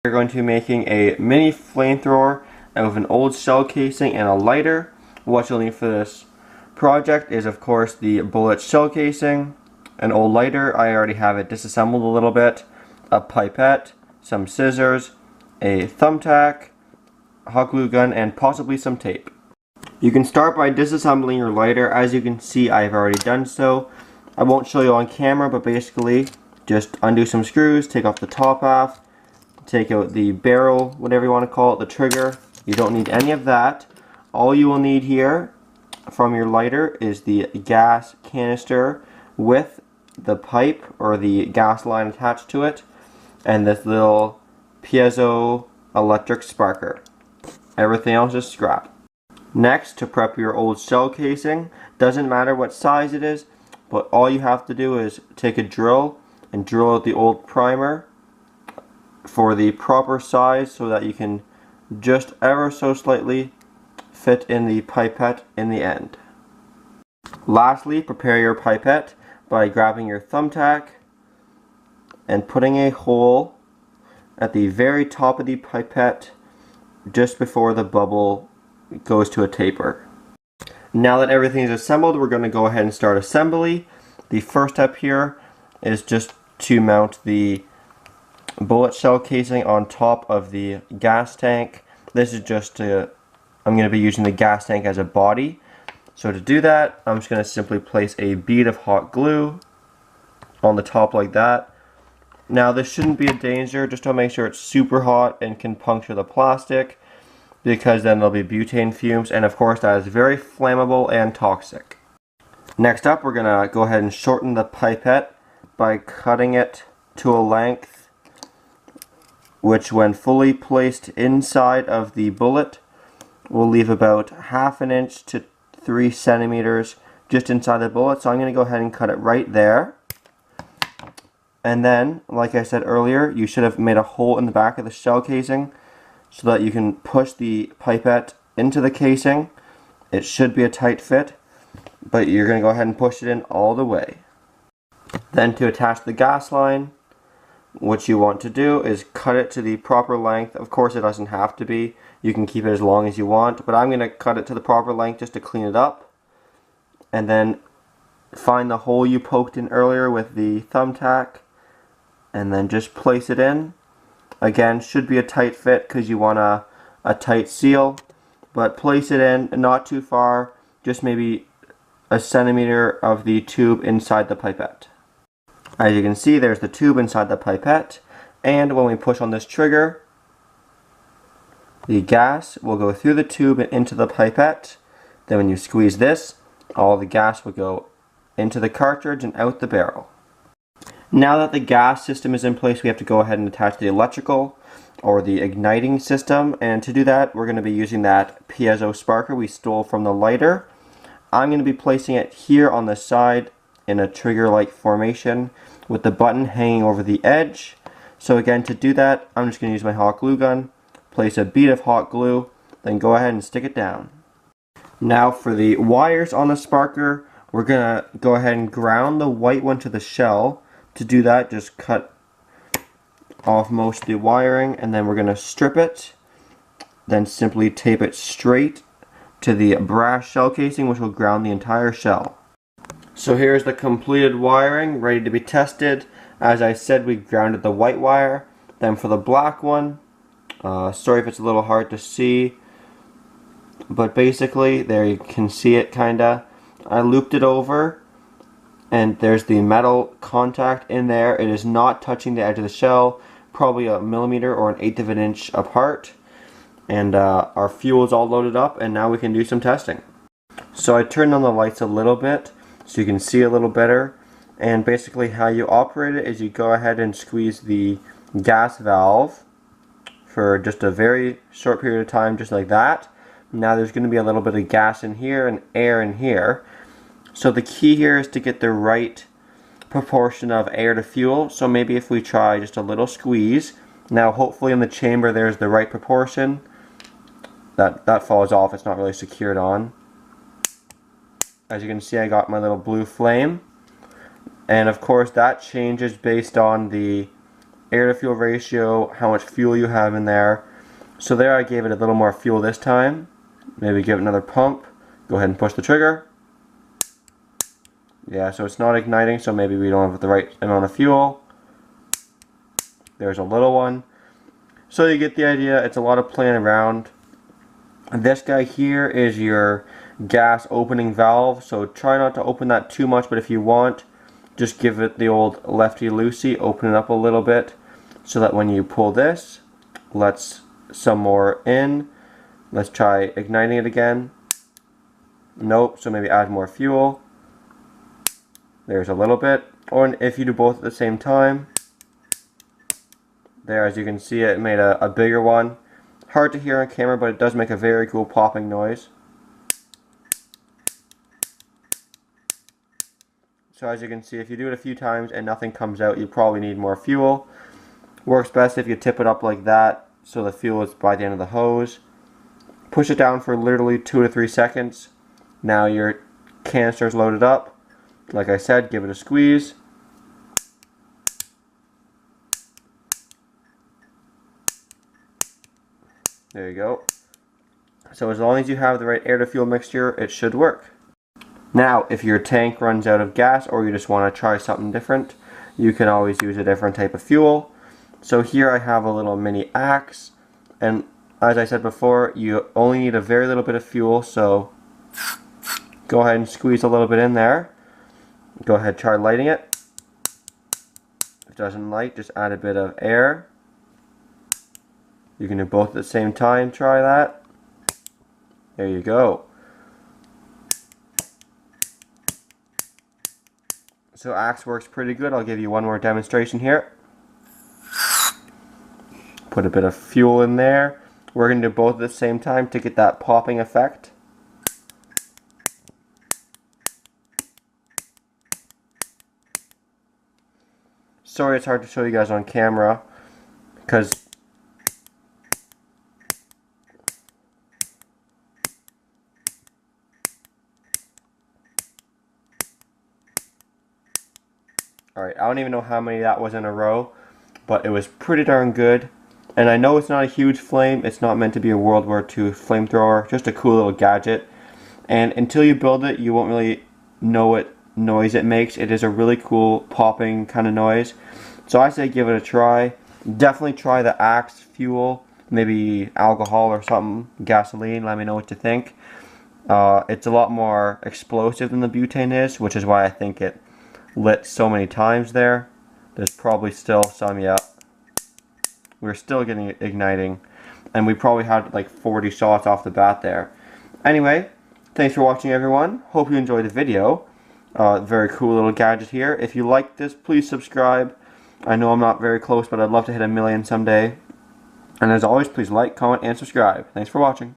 We're going to be making a mini flamethrower out of an old shell casing and a lighter. What you'll need for this project is, of course, the bullet shell casing, an old lighter, I already have it disassembled a little bit, a pipette, some scissors, a thumbtack, a hot glue gun, and possibly some tape. You can start by disassembling your lighter. As you can see, I've already done so. I won't show you on camera, but basically just undo some screws, take off the top half, take out the barrel, whatever you want to call it, the trigger. You don't need any of that. All you will need here from your lighter is the gas canister with the pipe or the gas line attached to it, and this little piezo electric sparker. Everything else is scrap. Next, to prep your old shell casing, doesn't matter what size it is, but all you have to do is take a drill and drill out the old primer for the proper size so that you can just ever so slightly fit in the pipette in the end. Lastly, prepare your pipette by grabbing your thumbtack and putting a hole at the very top of the pipette just before the bubble goes to a taper. Now that everything is assembled, we're going to go ahead and start assembly. The first step here is just to mount the bullet shell casing on top of the gas tank. This is just I'm going to be using the gas tank as a body. So to do that, I'm just going to simply place a bead of hot glue on the top like that. Now this shouldn't be a danger, just to make sure it's super hot and can puncture the plastic, because then there'll be butane fumes, and of course that is very flammable and toxic. Next up, we're going to go ahead and shorten the pipette by cutting it to a length which, when fully placed inside of the bullet, will leave about 1/2 inch to 3 centimeters just inside the bullet. So I'm going to go ahead and cut it right there. And then, like I said earlier, you should have made a hole in the back of the shell casing so that you can push the pipette into the casing. It should be a tight fit, but you're going to go ahead and push it in all the way. Then, to attach the gas line, what you want to do is cut it to the proper length. Of course, it doesn't have to be. You can keep it as long as you want, but I'm going to cut it to the proper length just to clean it up. And then find the hole you poked in earlier with the thumbtack, and then just place it in. Again, should be a tight fit because you want a tight seal, but place it in not too far, just maybe 1 centimeter of the tube inside the pipette. As you can see, there's the tube inside the pipette, and when we push on this trigger, the gas will go through the tube and into the pipette. Then when you squeeze this, all the gas will go into the cartridge and out the barrel. Now that the gas system is in place, we have to go ahead and attach the electrical or the igniting system, and to do that, we're going to be using that piezo sparker we stole from the lighter. I'm going to be placing it here on the side in a trigger-like formation with the button hanging over the edge. So again, to do that, I'm just going to use my hot glue gun, place a bead of hot glue, then go ahead and stick it down. Now for the wires on the sparker, we're going to go ahead and ground the white one to the shell. To do that, just cut off most of the wiring, and then we're going to strip it, then simply tape it straight to the brass shell casing, which will ground the entire shell. So here's the completed wiring, ready to be tested. As I said, we grounded the white wire. Then for the black one, sorry if it's a little hard to see, but basically, there you can see it kinda. I looped it over, and there's the metal contact in there. It is not touching the edge of the shell, probably 1 millimeter or 1/8 of an inch apart. And our fuel is all loaded up, and now we can do some testing. So I turned on the lights a little bit so you can see a little better. And basically how you operate it is you go ahead and squeeze the gas valve for just a very short period of time, just like that. Now there's going to be a little bit of gas in here and air in here. So the key here is to get the right proportion of air to fuel. So maybe if we try just a little squeeze. Now hopefully in the chamber there's the right proportion. That falls off, it's not really secured on. As you can see, I got my little blue flame. And of course that changes based on the air to fuel ratio, how much fuel you have in there. So there I gave it a little more fuel this time. Maybe give it another pump. Go ahead and push the trigger. Yeah, so it's not igniting, so maybe we don't have the right amount of fuel. There's a little one. So you get the idea, it's a lot of playing around. This guy here is your gas opening valve, so try not to open that too much, but if you want, just give it the old lefty-loosey, open it up a little bit, so that when you pull this, let's some more in. Let's try igniting it again. Nope, so maybe add more fuel. There's a little bit. Or if you do both at the same time. There, as you can see, it made a bigger one. Hard to hear on camera, but it does make a very cool popping noise. So as you can see, if you do it a few times and nothing comes out, you probably need more fuel. Works best if you tip it up like that, so the fuel is by the end of the hose. Push it down for literally 2 to 3 seconds. Now your canister is loaded up. Like I said, give it a squeeze. There you go. So as long as you have the right air to fuel mixture, it should work. Now, if your tank runs out of gas or you just want to try something different, you can always use a different type of fuel. So here I have a little mini axe, and as I said before, you only need a very little bit of fuel, so go ahead and squeeze a little bit in there. Go ahead, try lighting it. If it doesn't light, just add a bit of air. You can do both at the same time, try that. There you go. So axe works pretty good. I'll give you one more demonstration here. Put a bit of fuel in there. We're going to do both at the same time to get that popping effect. Sorry it's hard to show you guys on camera, because alright, I don't even know how many that was in a row, but it was pretty darn good. And I know it's not a huge flame, it's not meant to be a World War II flamethrower, just a cool little gadget. And until you build it, you won't really know what noise it makes. It is a really cool popping kind of noise. So I say give it a try. Definitely try the axe fuel, maybe alcohol or something, gasoline, let me know what you think. It's a lot more explosive than the butane is, which is why I think it lit so many times there. There's probably still some, yeah. We're still getting it igniting, and we probably had like 40 shots off the bat there. Anyway, thanks for watching everyone. Hope you enjoyed the video. Very cool little gadget here. If you like this, please subscribe. I know I'm not very close, but I'd love to hit 1 million someday. And as always, please like, comment, and subscribe. Thanks for watching.